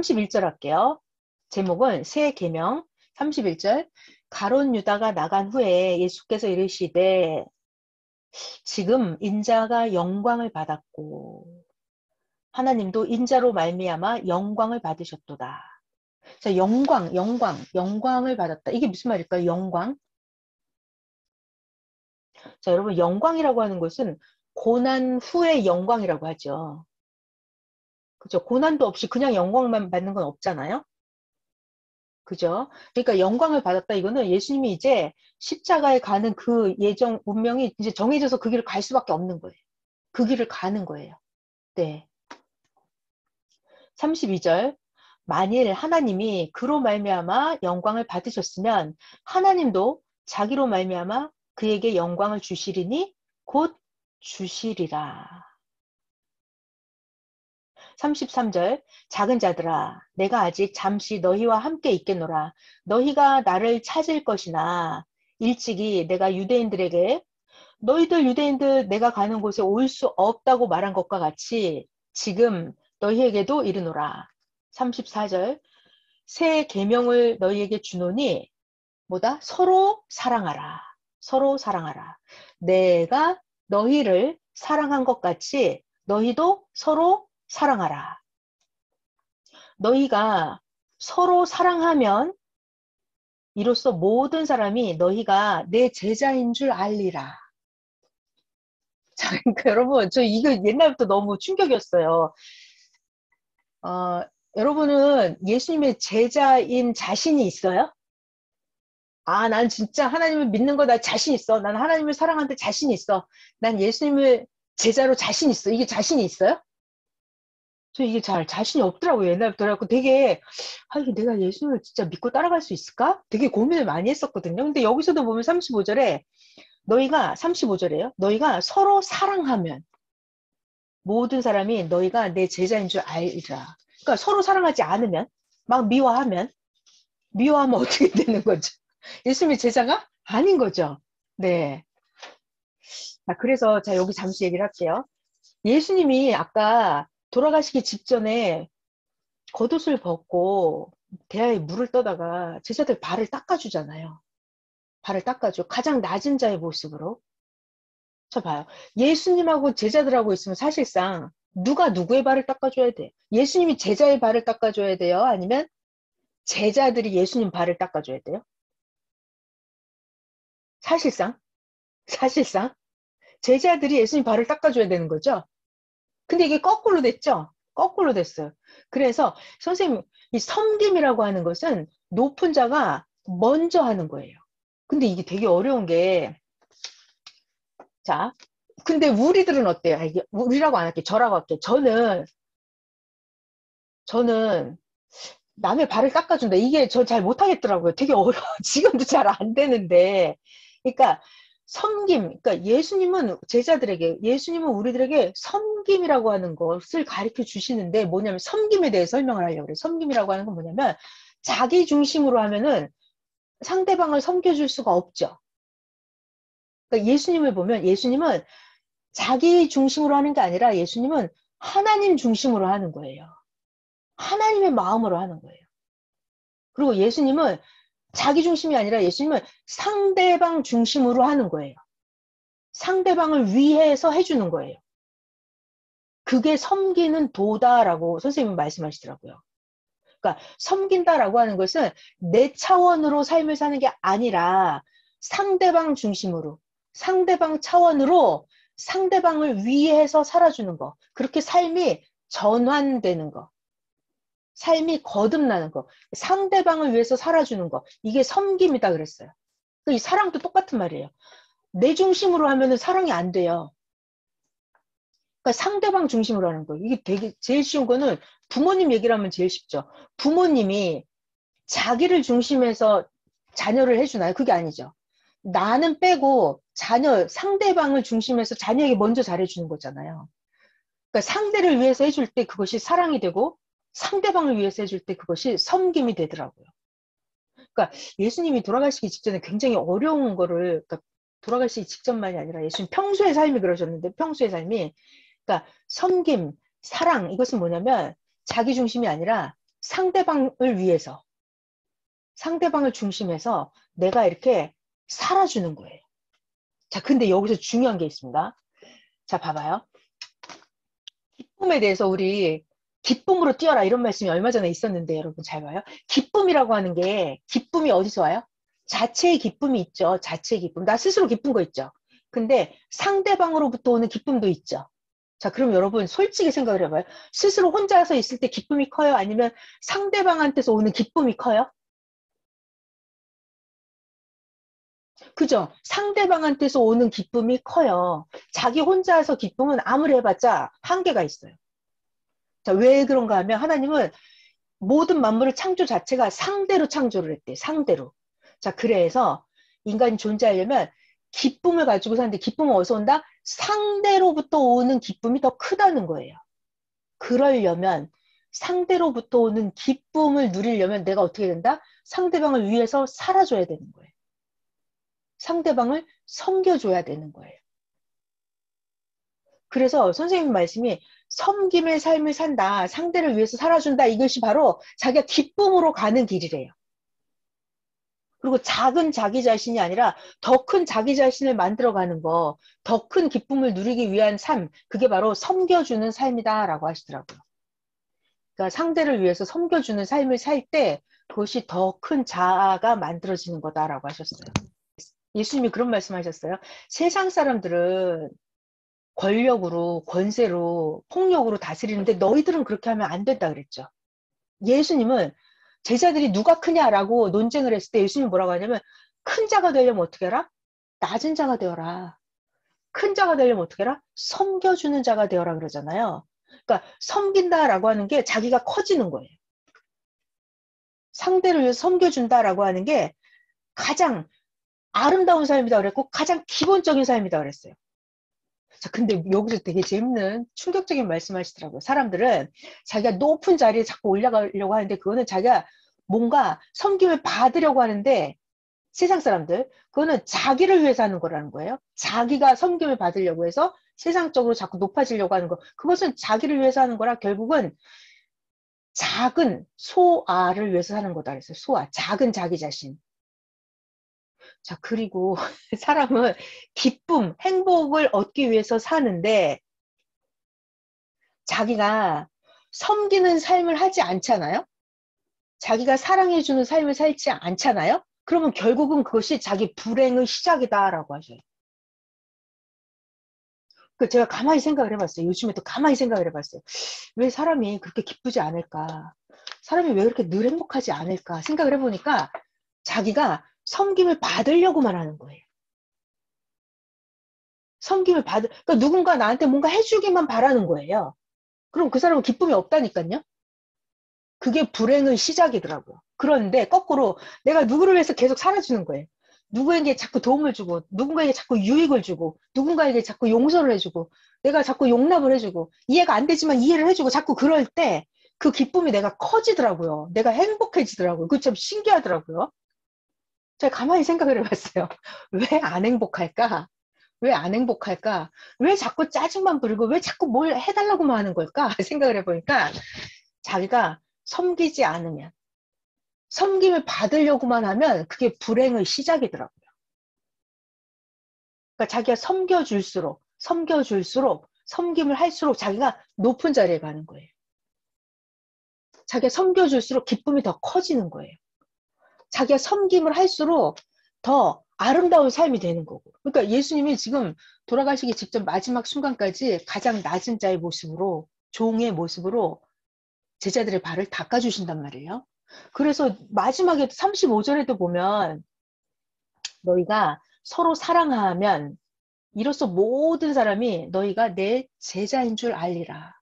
31절 할게요. 제목은 새 계명. 31절. 가룟 유다가 나간 후에 예수께서 이르시되 지금 인자가 영광을 받았고 하나님도 인자로 말미암아 영광을 받으셨도다. 자, 영광을 받았다. 이게 무슨 말일까요? 영광. 자, 여러분, 영광이라고 하는 것은 고난 후의 영광이라고 하죠. 그죠? 고난도 없이 그냥 영광만 받는 건 없잖아요. 그죠? 그러니까 영광을 받았다. 이거는 예수님이 이제 십자가에 가는 그 예정, 운명이 이제 정해져서 그 길을 갈 수밖에 없는 거예요. 그 길을 가는 거예요. 네. 32절. 만일 하나님이 그로 말미암아 영광을 받으셨으면 하나님도 자기로 말미암아 그에게 영광을 주시리니 곧 주시리라. 33절. 작은 자들아 내가 아직 잠시 너희와 함께 있겠노라. 너희가 나를 찾을 것이나 일찍이 내가 유대인들에게 너희들 유대인들 내가 가는 곳에 올 수 없다고 말한 것과 같이 지금 너희에게도 이르노라. 34절. 새 계명을 너희에게 주노니 뭐다? 서로 사랑하라. 서로 사랑하라. 내가 너희를 사랑한 것 같이 너희도 서로 사랑하라. 너희가 서로 사랑하면 이로써 모든 사람이 너희가 내 제자인 줄 알리라. 자, 그러니까 여러분, 저 이거 옛날부터 너무 충격이었어요. 여러분은 예수님의 제자인 자신이 있어요? 아, 난 진짜 하나님을 믿는 거 나 자신 있어. 난 하나님을 사랑하는데 자신 있어. 난 예수님을 제자로 자신 있어. 이게 자신이 있어요? 저 이게 잘 자신이 없더라고요. 옛날부터. 그래갖고 되게, 아, 이게 내가 예수님을 진짜 믿고 따라갈 수 있을까? 되게 고민을 많이 했었거든요. 근데 여기서도 보면 35절에 너희가, 35절에요. 너희가 서로 사랑하면 모든 사람이 너희가 내 제자인 줄 알리라. 그러니까 서로 사랑하지 않으면, 막 미워하면 어떻게 되는 거죠? 예수님의 제자가 아닌 거죠. 네. 자, 그래서 자, 여기 잠시 얘기를 할게요. 예수님이 아까 돌아가시기 직전에 겉옷을 벗고 대야에 물을 떠다가 제자들 발을 닦아주잖아요. 발을 닦아줘. 가장 낮은 자의 모습으로. 저 봐요. 예수님하고 제자들하고 있으면 사실상 누가 누구의 발을 닦아줘야 돼? 예수님이 제자의 발을 닦아줘야 돼요? 아니면 제자들이 예수님 발을 닦아줘야 돼요? 사실상? 사실상? 제자들이 예수님 발을 닦아줘야 되는 거죠? 근데 이게 거꾸로 됐죠? 거꾸로 됐어요. 그래서 선생님, 이 섬김이라고 하는 것은 높은 자가 먼저 하는 거예요. 근데 이게 되게 어려운 게, 자, 근데 우리들은 어때요? 아, 이게 우리라고 안 할게요. 저라고 할게요. 저는 남의 발을 닦아준다. 이게 저 잘 못하겠더라고요. 되게 어려워. 지금도 잘 안 되는데. 그러니까 그러니까 예수님은 우리들에게 섬김이라고 하는 것을 가르쳐 주시는데 뭐냐면 섬김에 대해 설명을 하려고 그래요. 섬김이라고 하는 건 뭐냐면 자기 중심으로 하면은 상대방을 섬겨줄 수가 없죠. 그러니까 예수님을 보면 예수님은 자기 중심으로 하는 게 아니라 예수님은 하나님 중심으로 하는 거예요. 하나님의 마음으로 하는 거예요. 그리고 예수님은 자기 중심이 아니라 예수님은 상대방 중심으로 하는 거예요. 상대방을 위해서 해주는 거예요. 그게 섬기는 도다라고 선생님은 말씀하시더라고요. 그러니까 섬긴다라고 하는 것은 내 차원으로 삶을 사는 게 아니라 상대방 중심으로, 상대방 차원으로 상대방을 위해서 살아주는 거. 그렇게 삶이 전환되는 거. 삶이 거듭나는 거. 상대방을 위해서 살아주는 거. 이게 섬김이다 그랬어요. 이 사랑도 똑같은 말이에요. 내 중심으로 하면은 사랑이 안 돼요. 그러니까 상대방 중심으로 하는 거예요. 이게 되게 제일 쉬운 거는 부모님 얘기를 하면 제일 쉽죠. 부모님이 자기를 중심에서 자녀를 해주나요? 그게 아니죠. 나는 빼고 상대방을 중심에서 자녀에게 먼저 잘해주는 거잖아요. 그러니까 상대를 위해서 해줄 때 그것이 사랑이 되고 상대방을 위해서 해줄 때 그것이 섬김이 되더라고요. 그러니까 예수님이 돌아가시기 직전에 굉장히 어려운 거를, 그러니까 돌아가시기 직전만이 아니라 예수님 평소의 삶이 그러셨는데 평소의 삶이, 그러니까 섬김, 사랑, 이것은 뭐냐면 자기 중심이 아니라 상대방을 위해서, 상대방을 중심해서 내가 이렇게 살아주는 거예요. 자, 근데 여기서 중요한 게 있습니다. 자, 봐봐요. 기쁨에 대해서 우리 기쁨으로 뛰어라 이런 말씀이 얼마 전에 있었는데 여러분 잘 봐요. 기쁨이라고 하는 게 기쁨이 어디서 와요? 자체의 기쁨이 있죠. 자체의 기쁨. 나 스스로 기쁜 거 있죠. 근데 상대방으로부터 오는 기쁨도 있죠. 자, 그럼 여러분 솔직히 생각을 해봐요. 스스로 혼자서 있을 때 기쁨이 커요? 아니면 상대방한테서 오는 기쁨이 커요? 그죠? 상대방한테서 오는 기쁨이 커요. 자기 혼자서 기쁨은 아무리 해봤자 한계가 있어요. 자, 왜 그런가 하면 하나님은 모든 만물의 창조 자체가 상대로 창조를 했대. 상대로. 자, 그래서 인간이 존재하려면 기쁨을 가지고 사는데 기쁨은 어디서 온다? 상대로부터 오는 기쁨이 더 크다는 거예요. 그러려면 상대로부터 오는 기쁨을 누리려면 내가 어떻게 된다? 상대방을 위해서 살아줘야 되는 거예요. 상대방을 섬겨줘야 되는 거예요. 그래서 선생님 말씀이 섬김의 삶을 산다, 상대를 위해서 살아준다, 이것이 바로 자기가 기쁨으로 가는 길이래요. 그리고 작은 자기 자신이 아니라 더 큰 자기 자신을 만들어가는 거, 더 큰 기쁨을 누리기 위한 삶, 그게 바로 섬겨주는 삶이다라고 하시더라고요. 그러니까 상대를 위해서 섬겨주는 삶을 살 때 그것이 더 큰 자아가 만들어지는 거다라고 하셨어요. 예수님이 그런 말씀하셨어요. 세상 사람들은 권력으로, 권세로, 폭력으로 다스리는데 너희들은 그렇게 하면 안 된다 그랬죠. 예수님은 제자들이 누가 크냐라고 논쟁을 했을 때 예수님이 뭐라고 하냐면 큰 자가 되려면 어떻게 해라? 낮은 자가 되어라. 큰 자가 되려면 어떻게 해라? 섬겨주는 자가 되어라 그러잖아요. 그러니까 섬긴다라고 하는 게 자기가 커지는 거예요. 상대를 위해서 섬겨준다라고 하는 게 가장 아름다운 삶이다 그랬고 가장 기본적인 삶이다 그랬어요. 자, 근데 여기서 되게 재밌는 충격적인 말씀하시더라고요. 사람들은 자기가 높은 자리에 자꾸 올라가려고 하는데 그거는 자기가 뭔가 섬김을 받으려고 하는데 세상 사람들 그거는 자기를 위해서 하는 거라는 거예요. 자기가 섬김을 받으려고 해서 세상적으로 자꾸 높아지려고 하는 거. 그것은 자기를 위해서 하는 거라 결국은 작은 소아를 위해서 사는 거다 그랬어요. 소아, 작은 자기 자신. 자, 그리고 사람은 기쁨, 행복을 얻기 위해서 사는데 자기가 섬기는 삶을 하지 않잖아요? 자기가 사랑해주는 삶을 살지 않잖아요? 그러면 결국은 그것이 자기 불행의 시작이다라고 하셔요. 그 제가 가만히 생각을 해봤어요. 요즘에 또 가만히 생각을 해봤어요. 왜 사람이 그렇게 기쁘지 않을까? 사람이 왜 그렇게 늘 행복하지 않을까? 생각을 해보니까 자기가 섬김을 받으려고만 하는 거예요. 그러니까 누군가 나한테 뭔가 해주기만 바라는 거예요. 그럼 그 사람은 기쁨이 없다니까요. 그게 불행의 시작이더라고요. 그런데 거꾸로 내가 누구를 위해서 계속 살아주는 거예요. 누구에게 자꾸 도움을 주고, 누군가에게 자꾸 유익을 주고, 누군가에게 자꾸 용서를 해주고, 내가 자꾸 용납을 해주고, 이해가 안 되지만 이해를 해주고, 자꾸 그럴 때 그 기쁨이 내가 커지더라고요. 내가 행복해지더라고요. 그거 참 신기하더라고요. 제가 가만히 생각을 해봤어요. 왜 안 행복할까? 왜 안 행복할까? 왜 자꾸 짜증만 부리고, 왜 자꾸 뭘 해달라고만 하는 걸까? 생각을 해보니까 자기가 섬기지 않으면, 섬김을 받으려고만 하면 그게 불행의 시작이더라고요. 그러니까 자기가 섬겨줄수록, 섬김을 할수록 자기가 높은 자리에 가는 거예요. 자기가 섬겨줄수록 기쁨이 더 커지는 거예요. 자기가 섬김을 할수록 더 아름다운 삶이 되는 거고. 그러니까 예수님이 지금 돌아가시기 직전 마지막 순간까지 가장 낮은 자의 모습으로, 종의 모습으로 제자들의 발을 닦아주신단 말이에요. 그래서 마지막에 35절에도 보면 너희가 서로 사랑하면 이로써 모든 사람이 너희가 내 제자인 줄 알리라.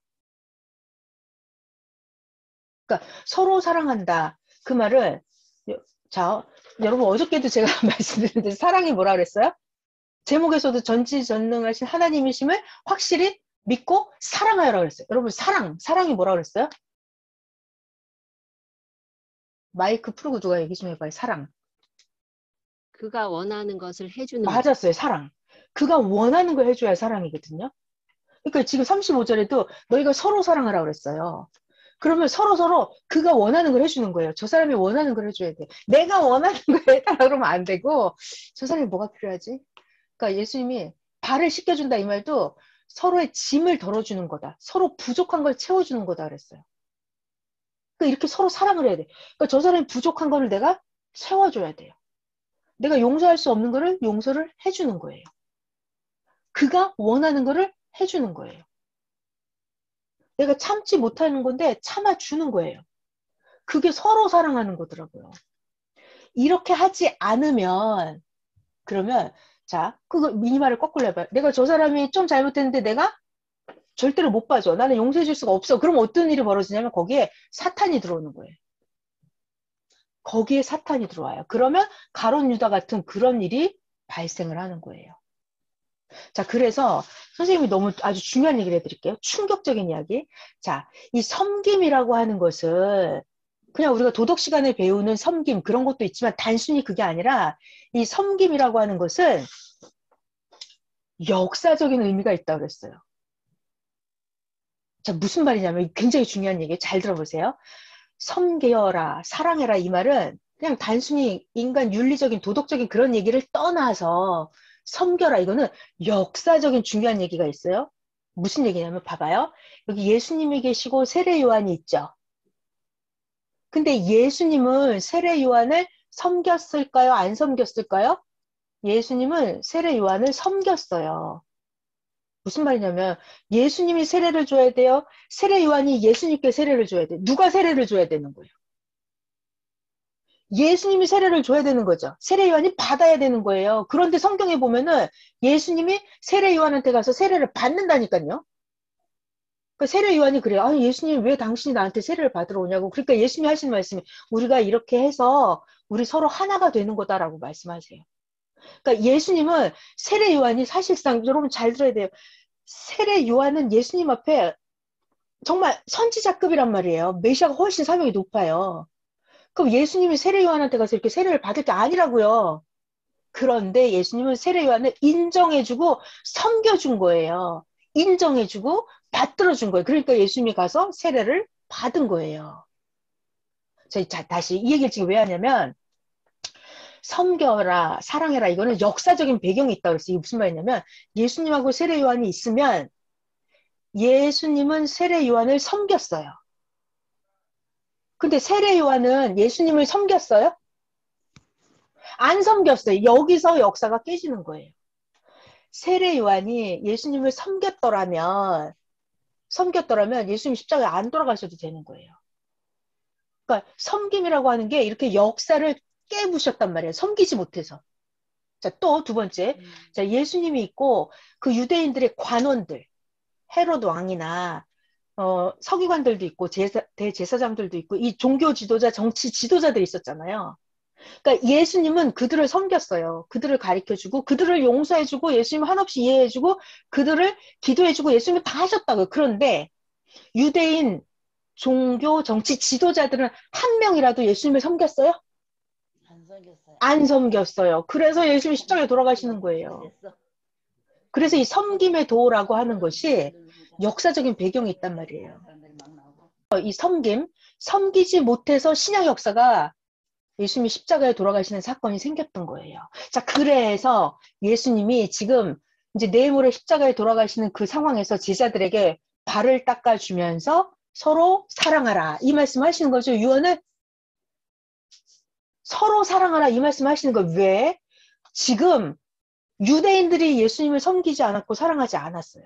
그러니까 서로 사랑한다. 그 말을 자, 여러분 어저께도 제가 말씀드렸는데 사랑이 뭐라 그랬어요? 제목에서도 전지전능하신 하나님이심을 확실히 믿고 사랑하여라 그랬어요. 여러분 사랑이 뭐라 그랬어요? 마이크 풀고 누가 얘기 좀 해봐요. 사랑. 그가 원하는 것을 해주는 것. 맞았어요. 사랑. 그가 원하는 걸 해줘야 사랑이거든요. 그러니까 지금 35절에도 너희가 서로 사랑하라 그랬어요. 그러면 서로 그가 원하는 걸 해주는 거예요. 저 사람이 원하는 걸 해줘야 돼. 내가 원하는 걸 해달라 그러면 안 되고, 저 사람이 뭐가 필요하지? 그러니까 예수님이 발을 씻겨준다 이 말도 서로의 짐을 덜어주는 거다. 서로 부족한 걸 채워주는 거다 그랬어요. 그러니까 이렇게 서로 사랑을 해야 돼. 그러니까 저 사람이 부족한 거를 내가 채워줘야 돼요. 내가 용서할 수 없는 거를 용서를 해주는 거예요. 그가 원하는 거를 해주는 거예요. 내가 참지 못하는 건데 참아주는 거예요. 그게 서로 사랑하는 거더라고요. 이렇게 하지 않으면 그러면 자 그거 미니말을 거꾸로 해봐요. 내가 저 사람이 좀 잘못했는데 내가 절대로 못 봐줘. 나는 용서해 줄 수가 없어. 그럼 어떤 일이 벌어지냐면 거기에 사탄이 들어오는 거예요. 거기에 사탄이 들어와요. 그러면 가룟 유다 같은 그런 일이 발생을 하는 거예요. 자, 그래서 선생님이 너무 아주 중요한 얘기를 해드릴게요. 충격적인 이야기. 자, 이 섬김이라고 하는 것을 그냥 우리가 도덕 시간에 배우는 섬김 그런 것도 있지만 단순히 그게 아니라 이 섬김이라고 하는 것은 역사적인 의미가 있다고 그랬어요. 자, 무슨 말이냐면 굉장히 중요한 얘기예요. 잘 들어보세요. 섬겨라, 사랑해라 이 말은 그냥 단순히 인간 윤리적인 도덕적인 그런 얘기를 떠나서 섬겨라 이거는 역사적인 중요한 얘기가 있어요. 무슨 얘기냐면 봐봐요. 여기 예수님이 계시고 세례 요한이 있죠. 근데 예수님은 세례 요한을 섬겼을까요? 안 섬겼을까요? 예수님은 세례 요한을 섬겼어요. 무슨 말이냐면 예수님이 세례를 줘야 돼요. 세례 요한이 예수님께 세례를 줘야 돼요. 누가 세례를 줘야 되는 거예요? 예수님이 세례를 줘야 되는 거죠. 세례 요한이 받아야 되는 거예요. 그런데 성경에 보면은 예수님이 세례 요한한테 가서 세례를 받는다니까요. 그러니까 세례 요한이 그래요. 아, 예수님 왜 당신이 나한테 세례를 받으러 오냐고. 그러니까 예수님이 하시는 말씀이 우리가 이렇게 해서 우리 서로 하나가 되는 거다라고 말씀하세요. 그러니까 예수님은 세례 요한이 사실상 여러분 잘 들어야 돼요. 세례 요한은 예수님 앞에 정말 선지자급이란 말이에요. 메시아가 훨씬 사명이 높아요. 그럼 예수님이 세례 요한한테 가서 이렇게 세례를 받을 게 아니라고요. 그런데 예수님은 세례 요한을 인정해주고 섬겨준 거예요. 인정해주고 받들어준 거예요. 그러니까 예수님이 가서 세례를 받은 거예요. 자, 다시 이 얘기를 지금 왜 하냐면 섬겨라, 사랑해라 이거는 역사적인 배경이 있다고 그랬어요. 이게 무슨 말이냐면 예수님하고 세례 요한이 있으면 예수님은 세례 요한을 섬겼어요. 근데 세례 요한은 예수님을 섬겼어요? 안 섬겼어요. 여기서 역사가 깨지는 거예요. 세례 요한이 예수님을 섬겼더라면 예수님 십자가에 안 돌아가셔도 되는 거예요. 그러니까 섬김이라고 하는 게 이렇게 역사를 깨부셨단 말이에요. 섬기지 못해서. 자, 또 두 번째. 자, 예수님이 있고 그 유대인들의 관원들, 헤롯 왕이나 서기관들도 있고 대제사장들도 있고 이 종교 지도자, 정치 지도자들이 있었잖아요. 그러니까 예수님은 그들을 섬겼어요. 그들을 가르쳐주고 그들을 용서해주고 예수님 한없이 이해해주고 그들을 기도해주고 예수님은 다 하셨다고요. 그런데 유대인 종교 정치 지도자들은 한 명이라도 예수님을 섬겼어요? 안 섬겼어요. 안 섬겼어요. 그래서 예수님이 십자가에 돌아가시는 거예요. 그래서 이 섬김의 도라고 하는 것이 역사적인 배경이 있단 말이에요. 이 섬기지 못해서 신약 역사가 예수님이 십자가에 돌아가시는 사건이 생겼던 거예요. 자, 그래서 예수님이 지금 이제 내일 모레 십자가에 돌아가시는 그 상황에서 제자들에게 발을 닦아주면서 서로 사랑하라. 이 말씀 하시는 거죠. 유언을 서로 사랑하라. 이 말씀 하시는 거 왜? 지금 유대인들이 예수님을 섬기지 않았고 사랑하지 않았어요.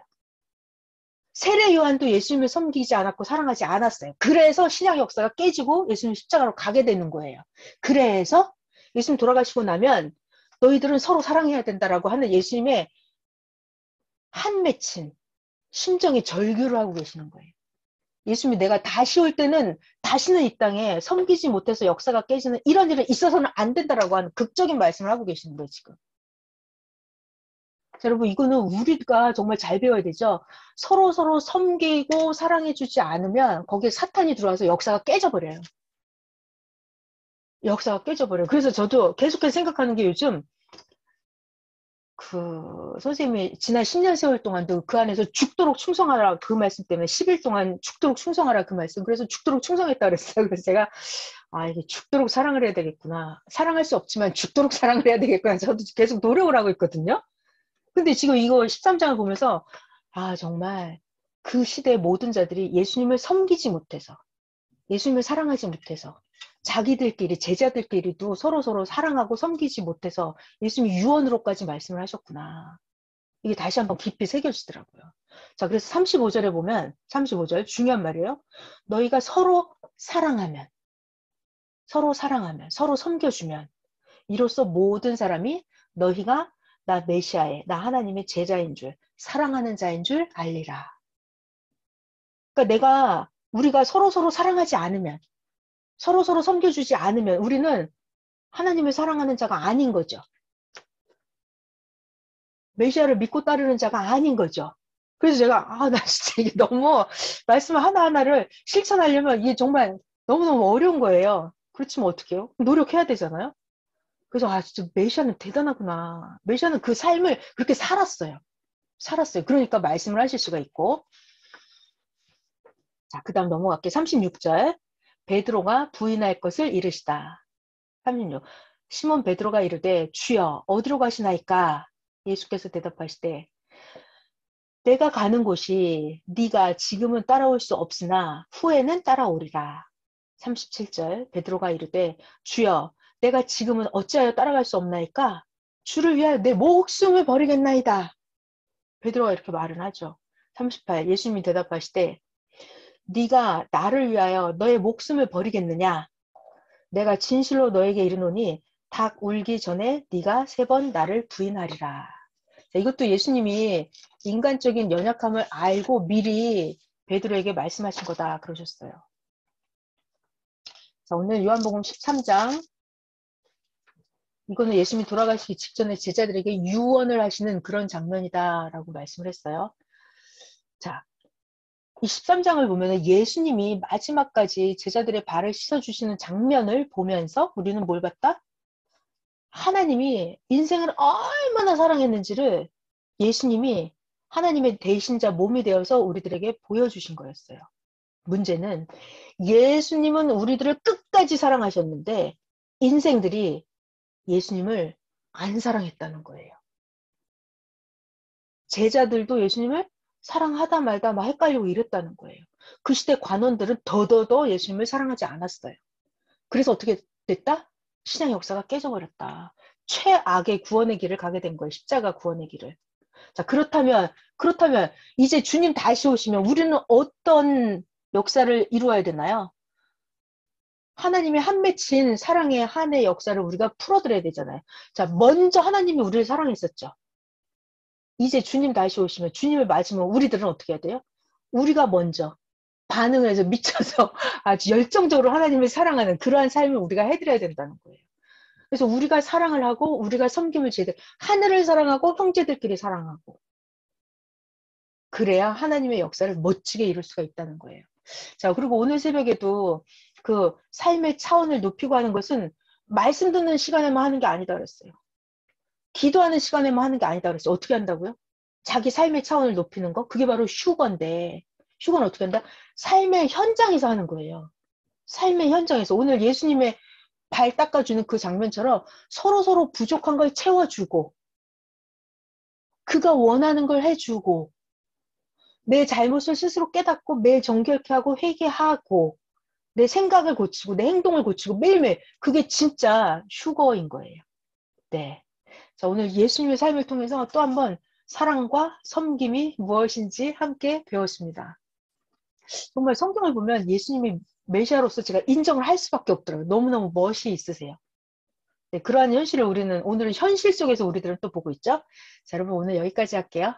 세례 요한도 예수님을 섬기지 않았고 사랑하지 않았어요. 그래서 신약 역사가 깨지고 예수님 십자가로 가게 되는 거예요. 그래서 예수님 돌아가시고 나면 너희들은 서로 사랑해야 된다라고 하는 예수님의 한 맺힌 심정이 절규를 하고 계시는 거예요. 예수님이 내가 다시 올 때는 다시는 이 땅에 섬기지 못해서 역사가 깨지는 이런 일은 있어서는 안 된다라고 하는 극적인 말씀을 하고 계시는 거예요, 지금. 자, 여러분, 이거는 우리가 정말 잘 배워야 되죠. 서로 섬기고 사랑해주지 않으면 거기에 사탄이 들어와서 역사가 깨져버려요. 역사가 깨져버려요. 그래서 저도 계속해서 생각하는 게 요즘 선생님이 지난 10년 세월 동안도 그 안에서 죽도록 충성하라 그 말씀 때문에 10일 동안 죽도록 충성하라 그 말씀. 그래서 죽도록 충성했다 그랬어요. 그래서 제가 이게 죽도록 사랑을 해야 되겠구나. 사랑할 수 없지만 죽도록 사랑을 해야 되겠구나. 저도 계속 노력을 하고 있거든요. 근데 지금 이거 13장을 보면서 정말 그 시대의 모든 자들이 예수님을 섬기지 못해서 예수님을 사랑하지 못해서 자기들끼리 제자들끼리도 서로서로 사랑하고 섬기지 못해서 예수님이 유언으로까지 말씀을 하셨구나. 이게 다시 한번 깊이 새겨지더라고요. 자, 그래서 35절에 보면 35절 중요한 말이에요. 너희가 서로 사랑하면 서로 섬겨주면 이로써 모든 사람이 너희가 나 메시아의 나 하나님의 제자인 줄 사랑하는 자인 줄 알리라. 그러니까 우리가 서로서로 사랑하지 않으면 서로서로 섬겨주지 않으면 우리는 하나님을 사랑하는 자가 아닌 거죠. 메시아를 믿고 따르는 자가 아닌 거죠. 그래서 제가 나 진짜 이게 너무 말씀 하나하나를 실천하려면 이게 정말 너무너무 어려운 거예요. 그렇지만 어떡해요? 노력해야 되잖아요. 그래서 진짜 메시아는 대단하구나. 메시아는 그 삶을 그렇게 살았어요. 그러니까 말씀을 하실 수가 있고. 자, 그 다음 넘어갈게요. 36절. 베드로가 부인할 것을 이르시다. 36. 시몬 베드로가 이르되 주여 어디로 가시나이까? 예수께서 대답하시되 내가 가는 곳이 네가 지금은 따라올 수 없으나 후에는 따라오리라. 37절. 베드로가 이르되 주여 내가 지금은 어찌하여 따라갈 수 없나이까? 주를 위하여 내 목숨을 버리겠나이다. 베드로가 이렇게 말을 하죠. 38. 예수님이 대답하시되 네가 나를 위하여 너의 목숨을 버리겠느냐? 내가 진실로 너에게 이르노니 닭 울기 전에 네가 3번 나를 부인하리라. 자, 이것도 예수님이 인간적인 연약함을 알고 미리 베드로에게 말씀하신 거다 그러셨어요. 자, 오늘 요한복음 13장 이거는 예수님이 돌아가시기 직전에 제자들에게 유언을 하시는 그런 장면이다라고 말씀을 했어요. 자, 이 13장을 보면 예수님이 마지막까지 제자들의 발을 씻어주시는 장면을 보면서 우리는 뭘 봤다? 하나님이 인생을 얼마나 사랑했는지를 예수님이 하나님의 대신자 몸이 되어서 우리들에게 보여주신 거였어요. 문제는 예수님은 우리들을 끝까지 사랑하셨는데 인생들이 예수님을 안 사랑했다는 거예요. 제자들도 예수님을 사랑하다 말다 막 헷갈리고 이랬다는 거예요. 그 시대 관원들은 더더더 예수님을 사랑하지 않았어요. 그래서 어떻게 됐다? 신앙 역사가 깨져버렸다. 최악의 구원의 길을 가게 된 거예요. 십자가 구원의 길을. 자, 그렇다면 이제 주님 다시 오시면 우리는 어떤 역사를 이루어야 되나요? 하나님의 한 맺힌 사랑의 한의 역사를 우리가 풀어드려야 되잖아요. 자, 먼저 하나님이 우리를 사랑했었죠. 이제 주님 다시 오시면 주님을 맞으면 우리들은 어떻게 해야 돼요? 우리가 먼저 반응을 해서 미쳐서 아주 열정적으로 하나님을 사랑하는 그러한 삶을 우리가 해드려야 된다는 거예요. 그래서 우리가 사랑을 하고 우리가 섬김을 제대로 하늘을 사랑하고 형제들끼리 사랑하고 그래야 하나님의 역사를 멋지게 이룰 수가 있다는 거예요. 자, 그리고 오늘 새벽에도 그 삶의 차원을 높이고 하는 것은 말씀 듣는 시간에만 하는 게 아니다 그랬어요. 기도하는 시간에만 하는 게 아니다 그랬어요. 어떻게 한다고요? 자기 삶의 차원을 높이는 거? 그게 바로 휴거인데 휴거는 어떻게 한다? 삶의 현장에서 하는 거예요. 삶의 현장에서 오늘 예수님의 발 닦아주는 그 장면처럼 서로 부족한 걸 채워주고 그가 원하는 걸 해주고 내 잘못을 스스로 깨닫고 매일 정결케 하고 회개하고 내 생각을 고치고 내 행동을 고치고 매일매일 그게 진짜 휴거인 거예요. 네. 자, 오늘 예수님의 삶을 통해서 또 한번 사랑과 섬김이 무엇인지 함께 배웠습니다. 정말 성경을 보면 예수님이 메시아로서 제가 인정을 할 수밖에 없더라고요. 너무너무 멋이 있으세요. 네, 그러한 현실을 우리는 오늘은 현실 속에서 우리들은 또 보고 있죠. 자, 여러분 오늘 여기까지 할게요.